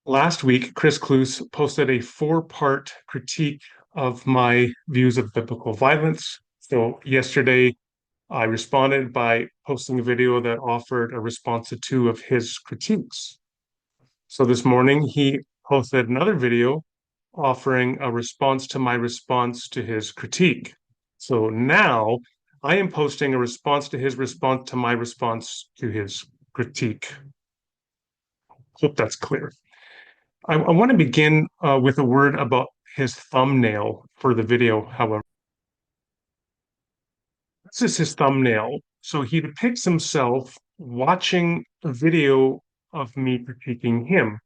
Last week, Chris Cluse posted a four-part critique of my views of biblical violence. So yesterday, I responded by posting a video that offered a response to two of his critiques. So this morning, he posted another video offering a response to my response to his critique. So now I am posting a response to his response to my response to his critique. Hope that's clear. I want to begin with a word about his thumbnail for the video, however. This is his thumbnail. So he depicts himself watching a video of me critiquing him.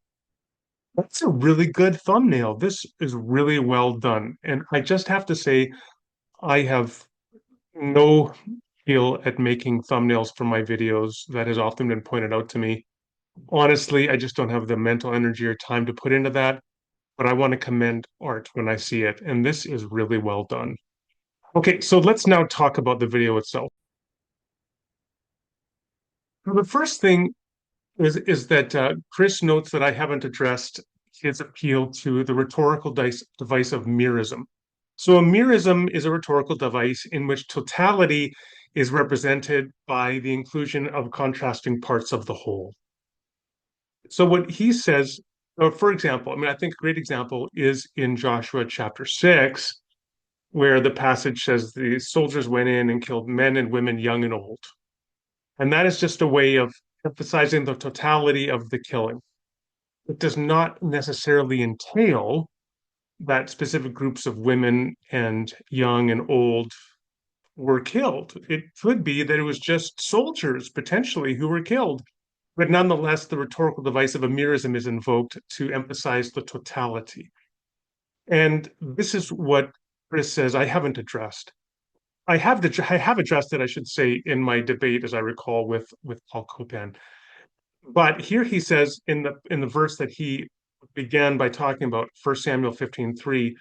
That's a really good thumbnail. This is really well done. And I just have to say, I have no skill at making thumbnails for my videos. That has often been pointed out to me. Honestly, I just don't have the mental energy or time to put into that. But I want to commend art when I see it, and this is really well done. Okay, so let's now talk about the video itself. So the first thing is that Chris notes that I haven't addressed his appeal to the rhetorical device of merism. So a merism is a rhetorical device in which totality is represented by the inclusion of contrasting parts of the whole. So what he says, for example, I think a great example is in Joshua chapter 6, where the passage says the soldiers went in and killed men and women, young and old. And that is just a way of emphasizing the totality of the killing. It does not necessarily entail that specific groups of women and young and old were killed. It could be that it was just soldiers potentially who were killed. But nonetheless, the rhetorical device of a merism is invoked to emphasize the totality. And this is what Chris says I haven't addressed. I have addressed it, I should say, in my debate, as I recall, with Paul Copan. But here he says in the verse that he began by talking about, 1 Samuel 15:3,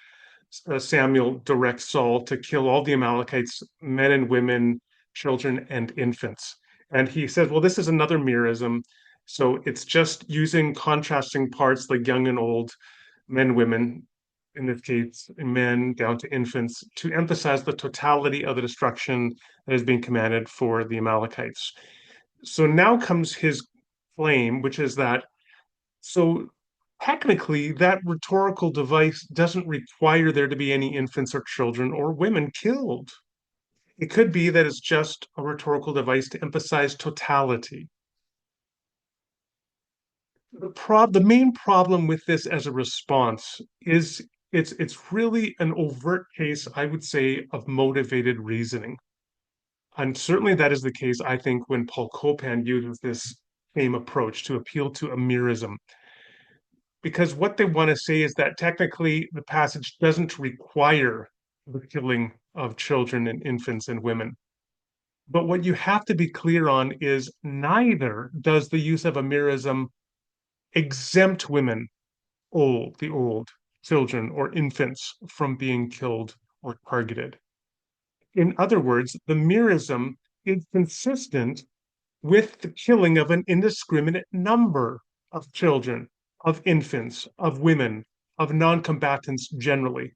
Samuel directs Saul to kill all the Amalekites, men and women, children and infants. And he says, well, this is another merism. So it's just using contrasting parts like young and old, men, women, in this case, men down to infants, to emphasize the totality of the destruction that is being commanded for the Amalekites. So now comes his claim, which is that so technically that rhetorical device doesn't require there to be any infants or children or women killed. It could be that it's just a rhetorical device to emphasize totality. The main problem with this as a response is it's really an overt case, I would say, of motivated reasoning. And certainly that is the case, I think, when Paul Copan uses this same approach to appeal to a merism. Because what they want to say is that technically the passage doesn't require the killing of children and infants and women. But what you have to be clear on is neither does the use of a merism exempt women, the old, children, or infants from being killed or targeted. In other words, the merism is consistent with the killing of an indiscriminate number of children, of infants, of women, of non-combatants generally.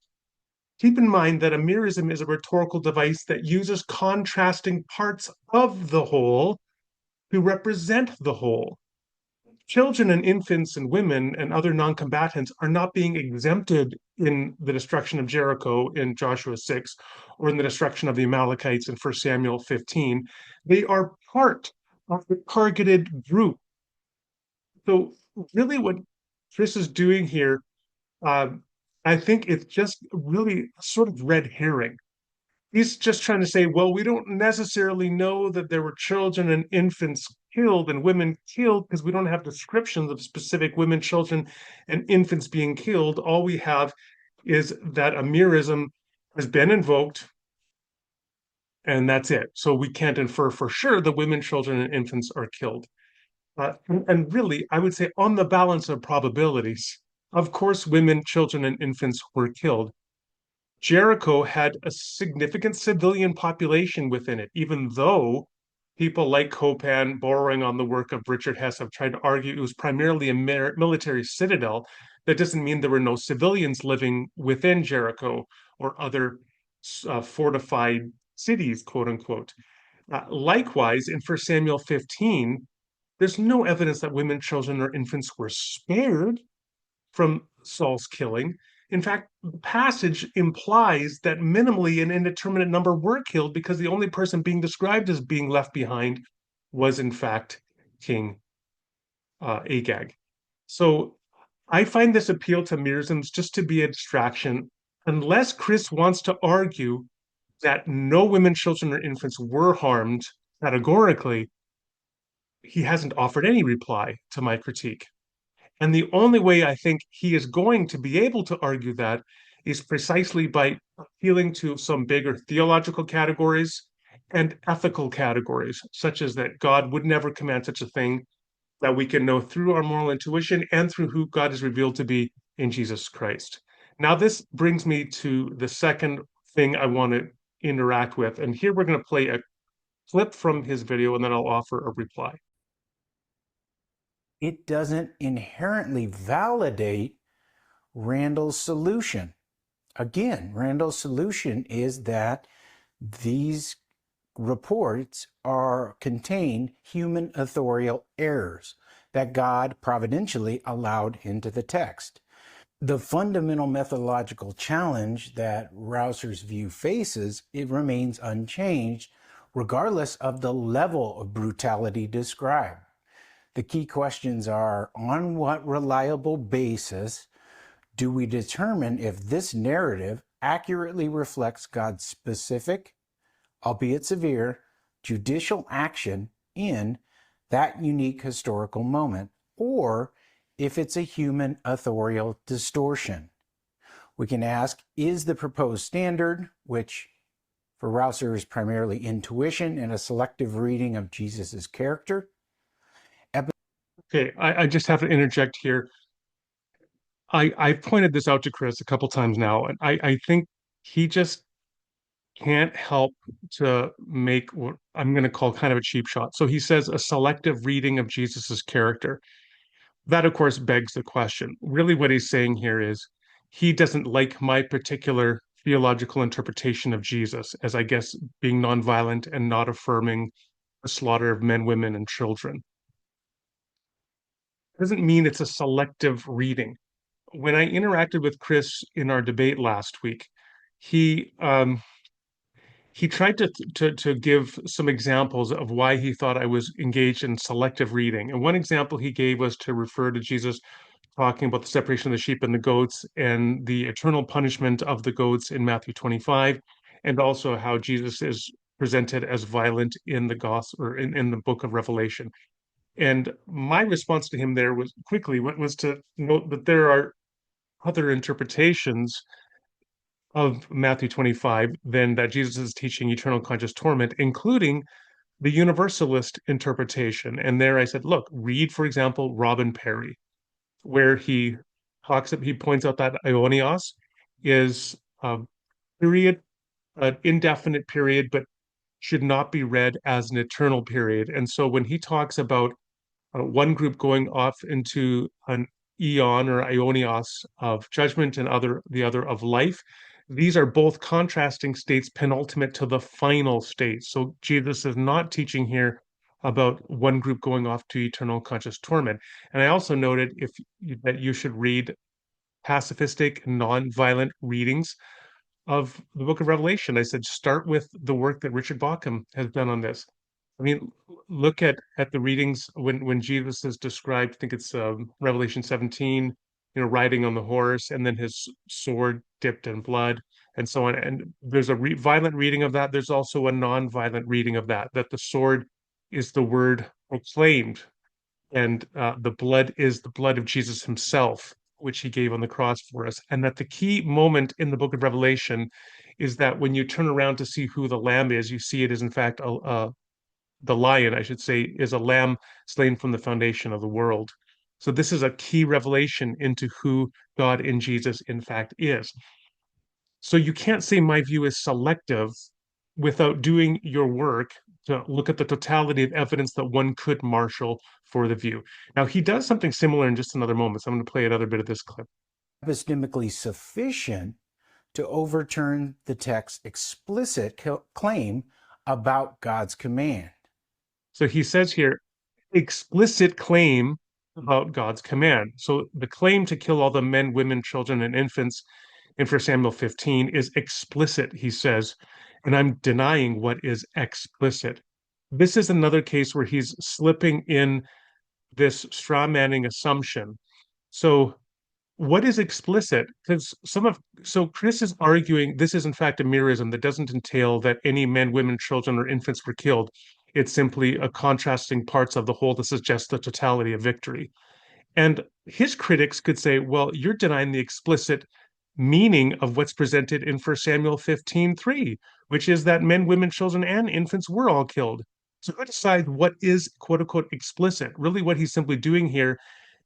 Keep in mind that a merism is a rhetorical device that uses contrasting parts of the whole to represent the whole. Children and infants and women and other non-combatants are not being exempted in the destruction of Jericho in Joshua 6 or in the destruction of the Amalekites in 1 Samuel 15. They are part of the targeted group. So really what Chris is doing here, I think it's just really sort of red herring. He's just trying to say, well, we don't necessarily know that there were children and infants killed and women killed because we don't have descriptions of specific women, children, and infants being killed. All we have is that a merism has been invoked, and that's it. So we can't infer for sure that women, children, and infants are killed. And really, I would say on the balance of probabilities, of course, women, children, and infants were killed. Jericho had a significant civilian population within it, even though People like Copan, borrowing on the work of Richard Hess, have tried to argue it was primarily a military citadel. That doesn't mean there were no civilians living within Jericho or other fortified cities, quote unquote. Likewise, in 1 Samuel 15, there's no evidence that women, children, or infants were spared from Saul's killing. In fact, the passage implies that minimally an indeterminate number were killed because the only person being described as being left behind was, in fact, King Agag. So I find this appeal to Mearsums just to be a distraction, unless Chris wants to argue that no women, children, or infants were harmed categorically. He hasn't offered any reply to my critique. And the only way I think he is going to be able to argue that is precisely by appealing to some bigger theological categories and ethical categories, such as that God would never command such a thing, that we can know through our moral intuition and through who God is revealed to be in Jesus Christ. Now, this brings me to the second thing I want to interact with. And here we're going to play a clip from his video, and then I'll offer a reply. It doesn't inherently validate Randall's solution. Again, Randall's solution is that these reports contain human authorial errors that God providentially allowed into the text. The fundamental methodological challenge that Rausser's view faces, it remains unchanged, regardless of the level of brutality described. The key questions are, on what reliable basis do we determine if this narrative accurately reflects God's specific, albeit severe, judicial action in that unique historical moment, or if it's a human authorial distortion? We can ask, is the proposed standard, which for Rausser is primarily intuition and a selective reading of Jesus's character? Okay, I just have to interject here. I pointed this out to Chris a couple times now, and I think he just can't help to make what I'm going to call kind of a cheap shot. So he says a selective reading of Jesus's character. That, of course, begs the question. Really, what he's saying here is he doesn't like my particular theological interpretation of Jesus as, I guess, being nonviolent and not affirming the slaughter of men, women, and children. It doesn't mean it's a selective reading. When I interacted with Chris in our debate last week, he he tried to give some examples of why he thought I was engaged in selective reading. And one example he gave was to refer to Jesus talking about the separation of the sheep and the goats and the eternal punishment of the goats in Matthew 25, and also how Jesus is presented as violent in the gospel or in the book of Revelation. And my response to him there was to note that there are other interpretations of Matthew 25 than that Jesus is teaching eternal conscious torment, including the universalist interpretation. And there I said, look, read, for example, Robin Perry, where he points out that aionios is a period, an indefinite period, but should not be read as an eternal period. And so when he talks about one group going off into an eon or aionios of judgment and the other of life, these are both contrasting states penultimate to the final state. So Jesus is not teaching here about one group going off to eternal conscious torment. And I also noted that you should read pacifistic, non-violent readings of the book of Revelation. I said, start with the work that Richard Bauckham has done on this. I mean, look at the readings when Jesus is described. I think it's Revelation 17, riding on the horse, and then his sword dipped in blood, and so on. And there's a violent reading of that. There's also a non-violent reading of that. That the sword is the word proclaimed, and the blood is the blood of Jesus himself, which he gave on the cross for us. And that the key moment in the book of Revelation is that when you turn around to see who the lamb is, you see it is in fact the lion, I should say, is a lamb slain from the foundation of the world. So this is a key revelation into who God in Jesus in fact is. So you can't say my view is selective without doing your work to look at the totality of evidence that one could marshal for the view. Now, he does something similar in just another moment, so I'm going to play another bit of this clip. Epistemically sufficient to overturn the text's explicit claim about God's command. So he says here, explicit claim about God's command. So the claim to kill all the men, women, children, and infants in 1 Samuel 15 is explicit, he says, and I'm denying what is explicit. This is another case where he's slipping in this straw manning assumption. So what is explicit? Because Chris is arguing this is in fact a merism that doesn't entail that any men, women, children, or infants were killed. It's simply a contrasting parts of the whole to suggest the totality of victory. And his critics could say, well, you're denying the explicit meaning of what's presented in 1 Samuel 15:3, which is that men, women, children, and infants were all killed. So who decides what is quote unquote explicit? Really, what he's simply doing here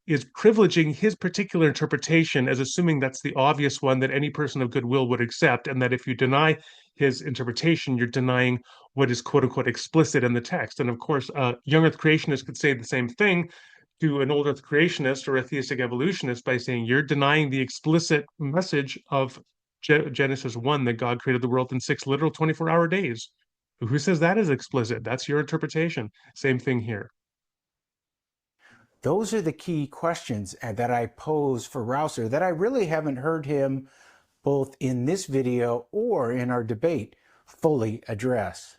is privileging his particular interpretation as assuming that's the obvious one that any person of goodwill would accept, and that if you deny his interpretation, you're denying what is quote unquote explicit in the text. And of course, young earth creationists could say the same thing to an old earth creationist or a theistic evolutionist by saying you're denying the explicit message of Genesis 1 that God created the world in 6 literal 24-hour days. Who says that is explicit? That's your interpretation. Same thing here. Those are the key questions that I pose for Rausser that I really haven't heard him, both in this video or in our debate, fully address.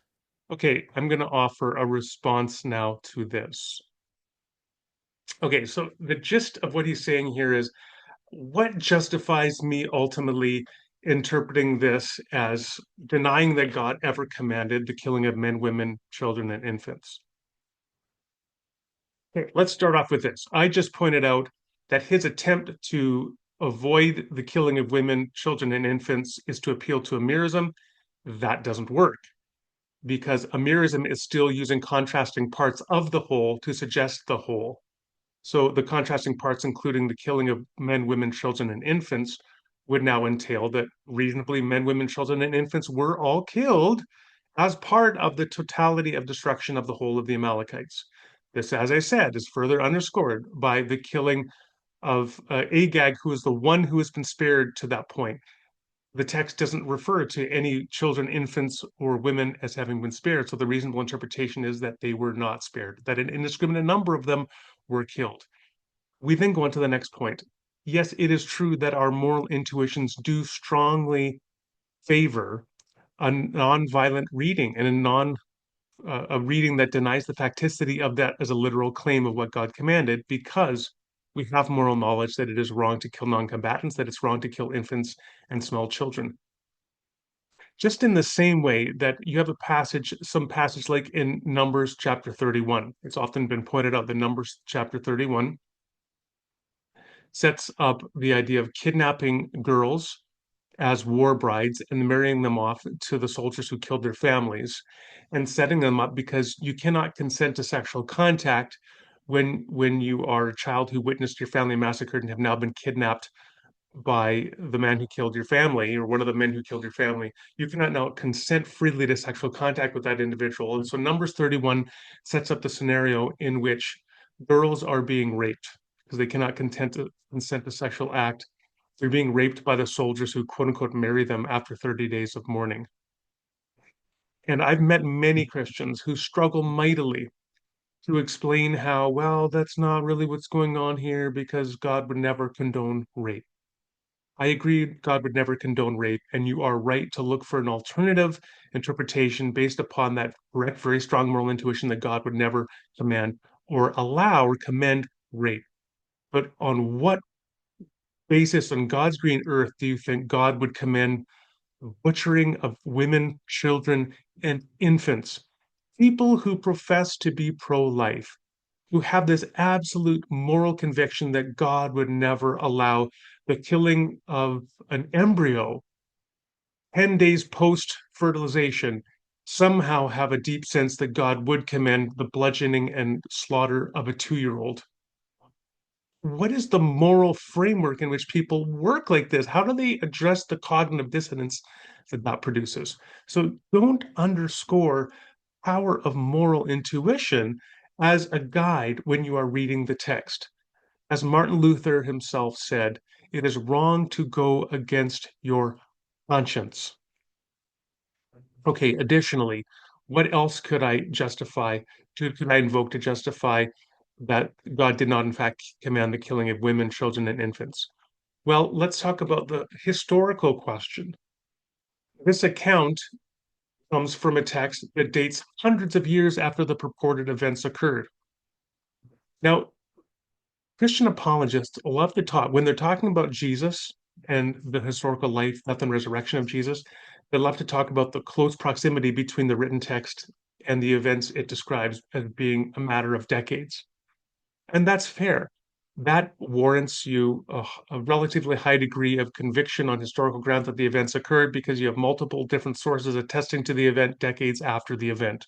Okay, I'm going to offer a response now to this. Okay, so the gist of what he's saying here is what justifies me ultimately interpreting this as denying that God ever commanded the killing of men, women, children, and infants? Okay, let's start off with this. I just pointed out that his attempt to avoid the killing of women, children, and infants is to appeal to a merism. That doesn't work because a merism is still using contrasting parts of the whole to suggest the whole. So the contrasting parts, including the killing of men, women, children, and infants, would now entail that reasonably men, women, children, and infants were all killed as part of the totality of destruction of the whole of the Amalekites. This, as I said, is further underscored by the killing of Agag, who is the one who has been spared to that point. The text doesn't refer to any children, infants, or women as having been spared. So the reasonable interpretation is that they were not spared, that an indiscriminate number of them were killed. We then go on to the next point. Yes, it is true that our moral intuitions do strongly favor a non-violent reading and a reading that denies the facticity of that as a literal claim of what God commanded, because we have moral knowledge that it is wrong to kill non-combatants, that it's wrong to kill infants and small children. Just in the same way that you have some passage like in Numbers chapter 31. It's often been pointed out that Numbers chapter 31 sets up the idea of kidnapping girls as war brides and marrying them off to the soldiers who killed their families and setting them up because you cannot consent to sexual contact when you are a child who witnessed your family massacred and have now been kidnapped by the man who killed your family or one of the men who killed your family. You cannot now consent freely to sexual contact with that individual. And so Numbers 31 sets up the scenario in which girls are being raped because they cannot consent to sexual act. They're being raped by the soldiers who quote unquote marry them after 30 days of mourning. And I've met many Christians who struggle mightily to explain how, well, that's not really what's going on here because God would never condone rape. I agree God would never condone rape, and you are right to look for an alternative interpretation based upon that correct, very strong moral intuition that God would never command or allow or commend rape. But on what basis on God's green earth do you think God would commend butchering of women, children, and infants? People who profess to be pro-life, who have this absolute moral conviction that God would never allow the killing of an embryo 10 days post fertilization, somehow have a deep sense that God would commend the bludgeoning and slaughter of a 2-year-old. What is the moral framework in which people work like this? How do they address the cognitive dissonance that that produces? So don't underscore power of moral intuition as a guide when you are reading the text. As Martin Luther himself said, it is wrong to go against your conscience. Okay, additionally, what else could I justify? Could I invoke to justify that God did not, in fact, command the killing of women, children, and infants? Well, let's talk about the historical question. This account comes from a text that dates hundreds of years after the purported events occurred. Now, Christian apologists love to talk, when they're talking about Jesus and the historical life, death, and resurrection of Jesus, they love to talk about the close proximity between the written text and the events it describes as being a matter of decades. And that's fair. That warrants you a relatively high degree of conviction on historical grounds that the events occurred because you have multiple different sources attesting to the event decades after the event.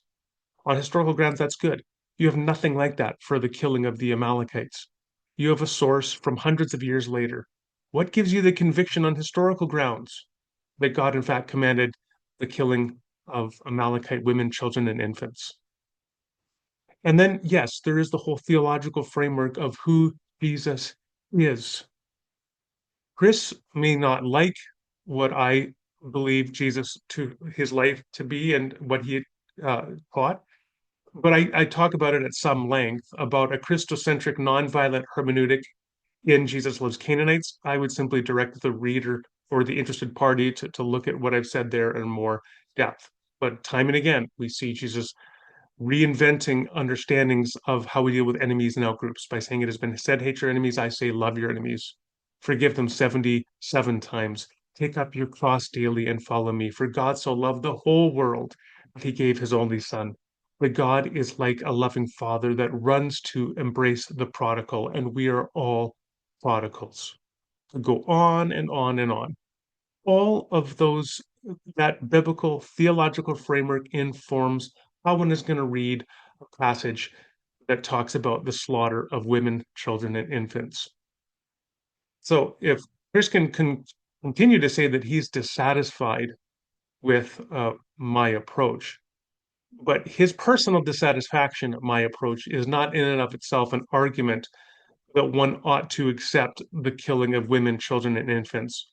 On historical grounds, that's good. You have nothing like that for the killing of the Amalekites. You have a source from hundreds of years later. What gives you the conviction on historical grounds that God, in fact, commanded the killing of Amalekite women, children, and infants? And then, yes, there is the whole theological framework of who Jesus is. Chris may not like what I believe Jesus to his life to be and what he taught, but I talk about it at some length about a Christocentric nonviolent hermeneutic in Jesus Loves Canaanites. I would simply direct the reader or the interested party to look at what I've said there in more depth. But time and again, we see Jesus reinventing understandings of how we deal with enemies and outgroups by saying it has been said, hate your enemies. I say, love your enemies. Forgive them 77 times. Take up your cross daily and follow me. For God so loved the whole world that he gave his only son. But God is like a loving father that runs to embrace the prodigal, and we are all prodigals. To go on and on and on. All of those, that biblical theological framework informs how one is going to read a passage that talks about the slaughter of women, children, and infants. So if Chris can continue to say that he's dissatisfied with my approach, but his personal dissatisfaction at my approach is not in and of itself an argument that one ought to accept the killing of women, children, and infants,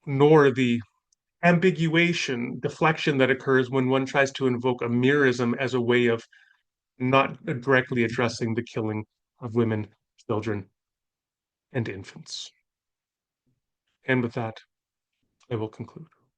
nor the ambiguation, deflection that occurs when one tries to invoke a merism as a way of not directly addressing the killing of women, children, and infants. And with that, I will conclude.